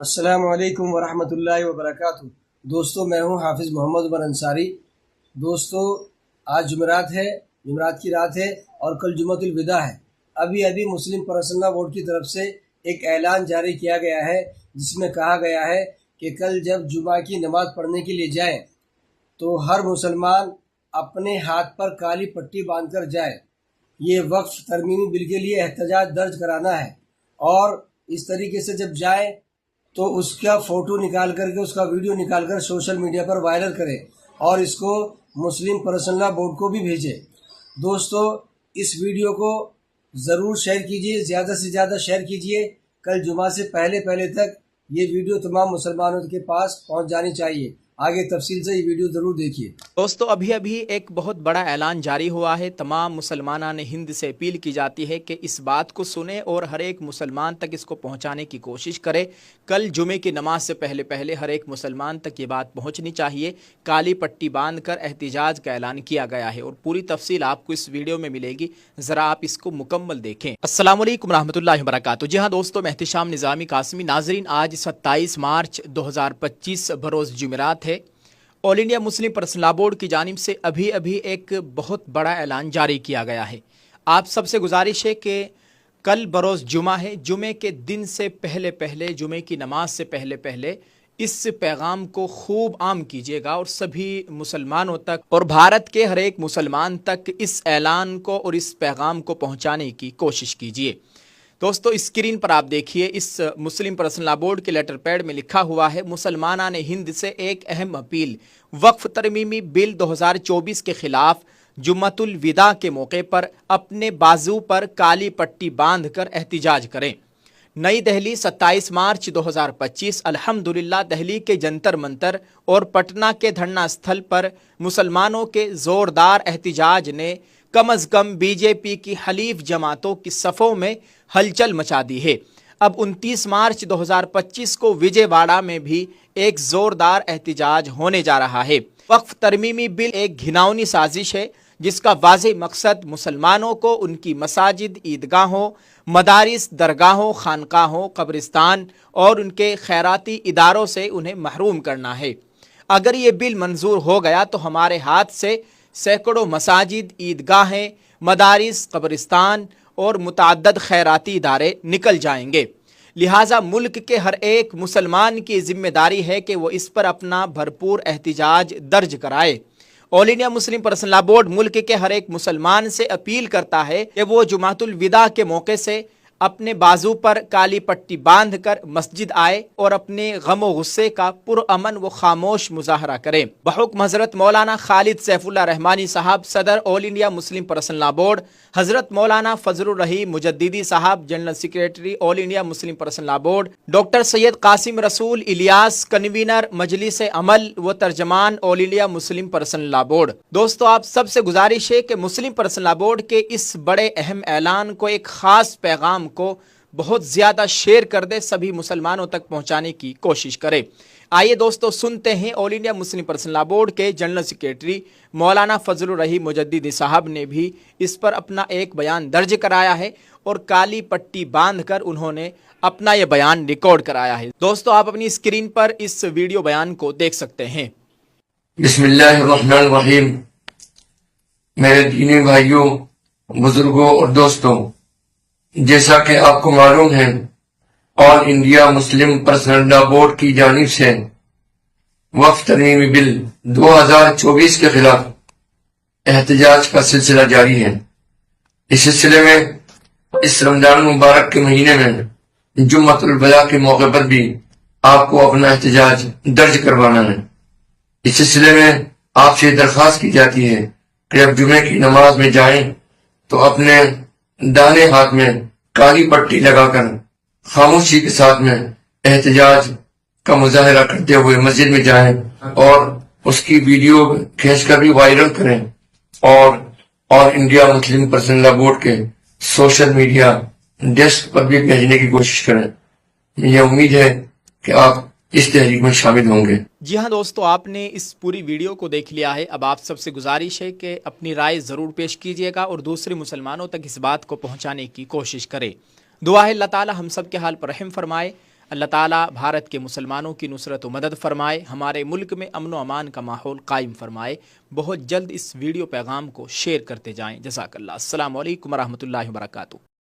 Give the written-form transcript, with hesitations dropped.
السلام علیکم ورحمۃ اللہ وبرکاتہ۔ دوستو میں ہوں حافظ محمد عمر انصاری۔ دوستو آج جمعرات ہے، جمعرات کی رات ہے اور کل جمعۃ الوداع ہے۔ ابھی مسلم پرسنل بورڈ کی طرف سے ایک اعلان جاری کیا گیا ہے جس میں کہا گیا ہے کہ کل جب جمعہ کی نماز پڑھنے کے لیے جائیں تو ہر مسلمان اپنے ہاتھ پر کالی پٹی باندھ کر جائے۔ یہ وقف ترمیمی بل کے لیے احتجاج درج کرانا ہے اور اس طریقے سے جب جائیں تو اس کا فوٹو نکال کر کے، اس کا ویڈیو نکال کر سوشل میڈیا پر وائرل کرے اور اس کو مسلم پرسنل بورڈ کو بھی بھیجے۔ دوستو اس ویڈیو کو ضرور شیئر کیجیے، زیادہ سے زیادہ شیئر کیجیے۔ کل جمعہ سے پہلے تک یہ ویڈیو تمام مسلمانوں کے پاس پہنچ جانی چاہیے۔ آگے تفصیل سے یہ ویڈیو ضرور دیکھیے۔ دوستو ابھی ایک بہت بڑا اعلان جاری ہوا ہے۔ تمام مسلمانان ہند سے اپیل کی جاتی ہے کہ اس بات کو سنیں اور ہر ایک مسلمان تک اس کو پہنچانے کی کوشش کرے۔ کل جمعے کی نماز سے پہلے ہر ایک مسلمان تک یہ بات پہنچنی چاہیے۔ کالی پٹی باندھ کر احتجاج کا اعلان کیا گیا ہے اور پوری تفصیل آپ کو اس ویڈیو میں ملے گی، ذرا آپ اس کو مکمل دیکھیں۔ السلام علیکم ورحمۃ اللہ وبرکاتہ۔ جی ہاں دوستو، میں احتشام نظامی قاسمی۔ ناظرین، آج 27 مارچ 2025 بروز جمعرات ہے۔ آل انڈیا مسلم پرسنل لا بورڈ کی جانب سے ابھی ایک بہت بڑا اعلان جاری کیا گیا ہے۔ آپ سب سے گزارش ہے کہ کل بروز جمعہ ہے، جمعے کے دن سے پہلے جمعے کی نماز سے پہلے اس پیغام کو خوب عام کیجیے گا اور سبھی مسلمانوں تک اور بھارت کے ہر ایک مسلمان تک اس اعلان کو اور اس پیغام کو پہنچانے کی کوشش کیجیے۔ دوستو اسکرین پر آپ دیکھیے، اس مسلم پرسنل لا بورڈ کے لیٹر پیڈ میں لکھا ہوا ہے: مسلمانان ہند سے ایک اہم اپیل، وقف ترمیمی بل 2024 کے خلاف جمعۃ الوداع کے موقع پر اپنے بازو پر کالی پٹی باندھ کر احتجاج کریں۔ نئی دہلی، 27 مارچ 2025۔ الحمدللہ دہلی کے جنتر منتر اور پٹنہ کے دھرنا استھل پر مسلمانوں کے زوردار احتجاج نے کم از کم بی جے پی کی حلیف جماعتوں کی صفوں میں ہلچل مچا دی ہے۔ اب 29 مارچ 2025 کو وجے واڑہ میں بھی ایک زوردار احتجاج ہونے جا رہا ہے۔ وقف ترمیمی بل ایک گھناؤنی سازش ہے جس کا واضح مقصد مسلمانوں کو ان کی مساجد، عیدگاہوں، مدارس، درگاہوں، خانقاہوں، قبرستان اور ان کے خیراتی اداروں سے انہیں محروم کرنا ہے۔ اگر یہ بل منظور ہو گیا تو ہمارے ہاتھ سے سینکڑوں مساجد، عیدگاہیں، مدارس، قبرستان اور متعدد خیراتی ادارے نکل جائیں گے۔ لہٰذا ملک کے ہر ایک مسلمان کی ذمہ داری ہے کہ وہ اس پر اپنا بھرپور احتجاج درج کرائے۔ آل انڈیا مسلم پرسنل لا بورڈ ملک کے ہر ایک مسلمان سے اپیل کرتا ہے کہ وہ جمعۃ الوداع کے موقع سے اپنے بازو پر کالی پٹی باندھ کر مسجد آئے اور اپنے غم و غصے کا پرامن و خاموش مظاہرہ کریں۔ بحکم حضرت مولانا خالد سیف اللہ رحمانی صاحب، صدر آل انڈیا مسلم پرسنل لا بورڈ، حضرت مولانا فضل الرحیم مجددی صاحب، جنرل سیکریٹری آل انڈیا مسلم پرسنل لا بورڈ، ڈاکٹر سید قاسم رسول الیاس، کنوینر مجلس عمل و ترجمان آل انڈیا مسلم پرسنل لا بورڈ۔ دوستو آپ سب سے گزارش ہے کہ مسلم پرسنل لا بورڈ کے اس بڑے اہم اعلان کو، ایک خاص پیغام کو بہت زیادہ شیئر کر دے، سبھی مسلمانوں تک پہنچانے کی کوشش کرے۔ آئیے دوستو سنتے ہیں آل انڈیا مسلم پرسنل لا بورڈ کے جنرل سیکریٹری مولانا فضل الرحیم مجددی صاحب نے بھی اس پر اپنا ایک بیان درج کرایا ہے اور کالی پٹی باندھ کر انہوں نے اپنا یہ بیان ریکارڈ کرایا ہے۔ دوستو آپ اپنی اسکرین پر اس ویڈیو بیان کو دیکھ سکتے ہیں۔ بسم اللہ الرحمن الرحیم۔ میرے دینی بھائیوں، بزرگوں اور دوستوں، جیسا کہ آپ کو معلوم ہے، آل انڈیا مسلم پرسنل لا بورڈ کی جانب سے وقف ترمیمی بل 2024 کے خلاف احتجاج کا سلسلہ جاری ہے۔ اس سلسلے میں اس رمضان مبارک کے مہینے میں جمعۃ الوداع کے موقع پر بھی آپ کو اپنا احتجاج درج کروانا ہے۔ اس سلسلے میں آپ سے درخواست کی جاتی ہے کہ جب جمعے کی نماز میں جائیں تو اپنے دانے ہاتھ میں کالی پٹی لگا کر خاموشی کے ساتھ میں احتجاج کا مظاہرہ کرتے ہوئے مسجد میں جائیں اور اس کی ویڈیو کھینچ کر بھی وائرل کریں اور انڈیا مسلم پرسنل لا بورڈ کے سوشل میڈیا ڈیسک پر بھی بھیجنے کی کوشش کریں۔ یہ امید ہے کہ آپ اس تحریک میں شامل ہوں گے۔ جی ہاں دوستو، آپ نے اس پوری ویڈیو کو دیکھ لیا ہے۔ اب آپ سب سے گزارش ہے کہ اپنی رائے ضرور پیش کیجیے گا اور دوسرے مسلمانوں تک اس بات کو پہنچانے کی کوشش کرے۔ دعا ہے اللہ تعالی ہم سب کے حال پر رحم فرمائے۔ اللہ تعالیٰ بھارت کے مسلمانوں کی نصرت و مدد فرمائے، ہمارے ملک میں امن و امان کا ماحول قائم فرمائے۔ بہت جلد اس ویڈیو پیغام کو شیئر کرتے جائیں۔ جزاک اللہ۔ السلام علیکم ورحمۃ اللہ وبرکاتہ۔